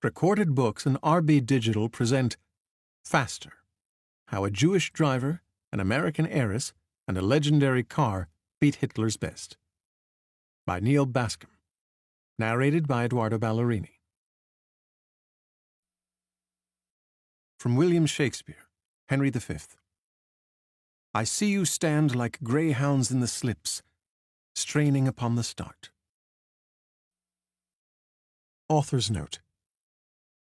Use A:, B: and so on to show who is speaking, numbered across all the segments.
A: Recorded Books and RB Digital present Faster: How a Jewish Driver, an American Heiress, and a Legendary Car Beat Hitler's Best, by Neal Bascomb. Narrated by Eduardo Ballerini. From William Shakespeare, Henry V. I see you stand like greyhounds in the slips, straining upon the start. Author's note: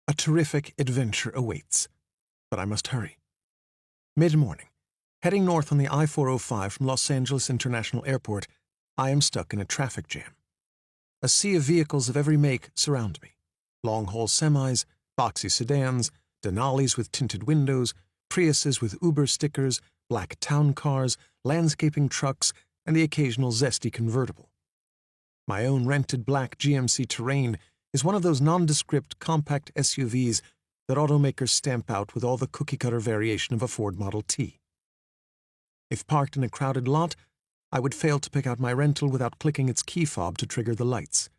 A: a terrific adventure awaits, but I must hurry. Mid-morning, heading north on the I-405 from Los Angeles International Airport, I am stuck in a traffic jam. A sea of vehicles of every make surround me: long-haul semis, boxy sedans, Denalis with tinted windows, Priuses with Uber stickers, black town cars, landscaping trucks, and the occasional zesty convertible. My own rented black GMC Terrain is one of those nondescript compact SUVs that automakers stamp out with all the cookie-cutter variation of a Ford Model T. If parked in a crowded lot, I would fail to pick out my rental without clicking its key fob to trigger the lights.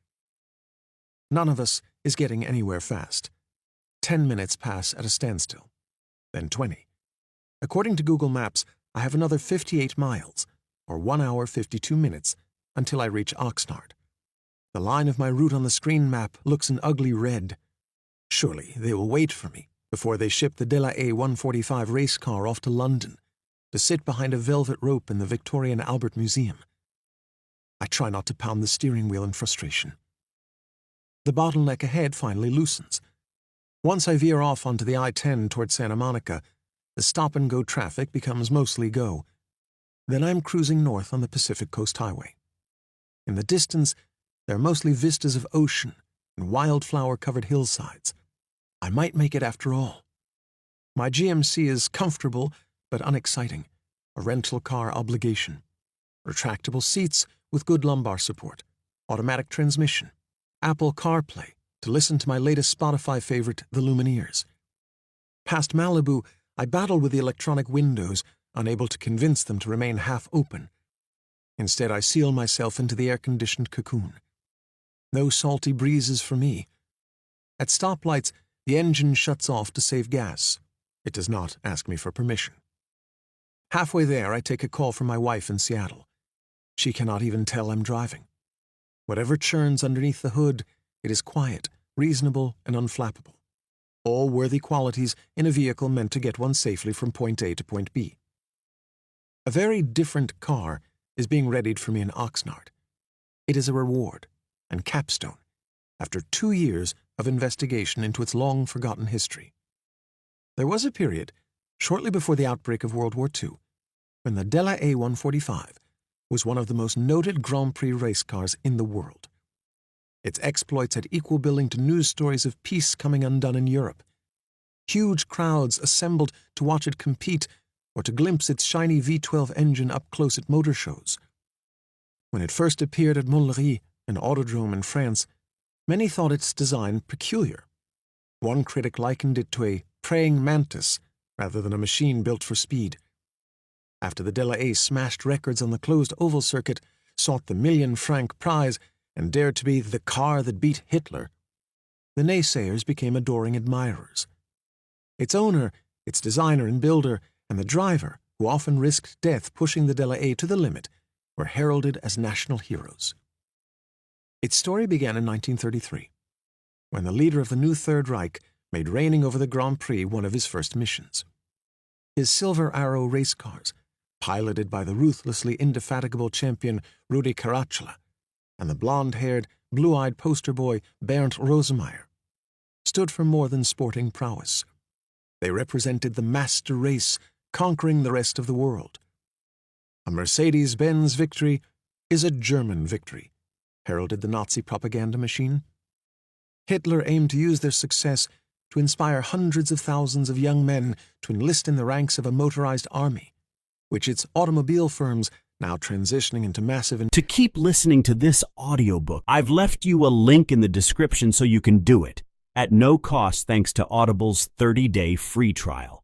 A: None of us is getting anywhere fast. 10 minutes pass at a standstill, then 20. According to Google Maps, I have another 58 miles, or 1 hour 52 minutes, until I reach Oxnard. The line of my route on the screen map looks an ugly red. Surely they will wait for me before they ship the De La Haye 145 race car off to London to sit behind a velvet rope in the Victoria and Albert Museum. I try not to pound the steering wheel in frustration. The bottleneck ahead finally loosens. Once I veer off onto the I-10 toward Santa Monica, the stop-and-go traffic becomes mostly go. Then I'm cruising north on the Pacific Coast Highway. In the distance, there are mostly vistas of ocean and wildflower-covered hillsides. I might make it after all. My GMC is comfortable but unexciting, a rental car obligation. Retractable seats with good lumbar support, automatic transmission, Apple CarPlay to listen to my latest Spotify favorite, The Lumineers. Past Malibu, I battle with the electronic windows, unable to convince them to remain half open. Instead, I seal myself into the air-conditioned cocoon. No salty breezes for me. At stoplights, the engine shuts off to save gas. It does not ask me for permission. Halfway there, I take a call from my wife in Seattle. She cannot even tell I'm driving. Whatever churns underneath the hood, it is quiet, reasonable, and unflappable. All worthy qualities in a vehicle meant to get one safely from point A to point B. A very different car is being readied for me in Oxnard. It is a reward and capstone after 2 years of investigation into its long-forgotten history. There was a period, shortly before the outbreak of World War II, when the De La Haye 145 was one of the most noted Grand Prix race cars in the world. Its exploits had equal billing to news stories of peace coming undone in Europe. Huge crowds assembled to watch it compete or to glimpse its shiny V12 engine up close at motor shows. When it first appeared at Montlhéry, an autodrome in France, many thought its design peculiar. One critic likened it to a praying mantis rather than a machine built for speed. After the De La Haye smashed records on the closed oval circuit, sought the million-franc prize, and dared to be the car that beat Hitler, the naysayers became adoring admirers. Its owner, its designer and builder, and the driver, who often risked death pushing the De La Haye to the limit, were heralded as national heroes. Its story began in 1933, when the leader of the new Third Reich made reigning over the Grand Prix one of his first missions. His Silver Arrow race cars, piloted by the ruthlessly indefatigable champion Rudi Caracciolo, and the blonde-haired, blue-eyed poster boy Bernd Rosemeyer, stood for more than sporting prowess. They represented the master race, conquering the rest of the world. A Mercedes-Benz victory is a German victory, heralded the Nazi propaganda machine. Hitler aimed to use their success to inspire hundreds of thousands of young men to enlist in the ranks of a motorized army, which its automobile firms, now transitioning into massive...
B: To keep listening to this audiobook, I've left you a link in the description so you can do it, at no cost thanks to Audible's 30-day free trial.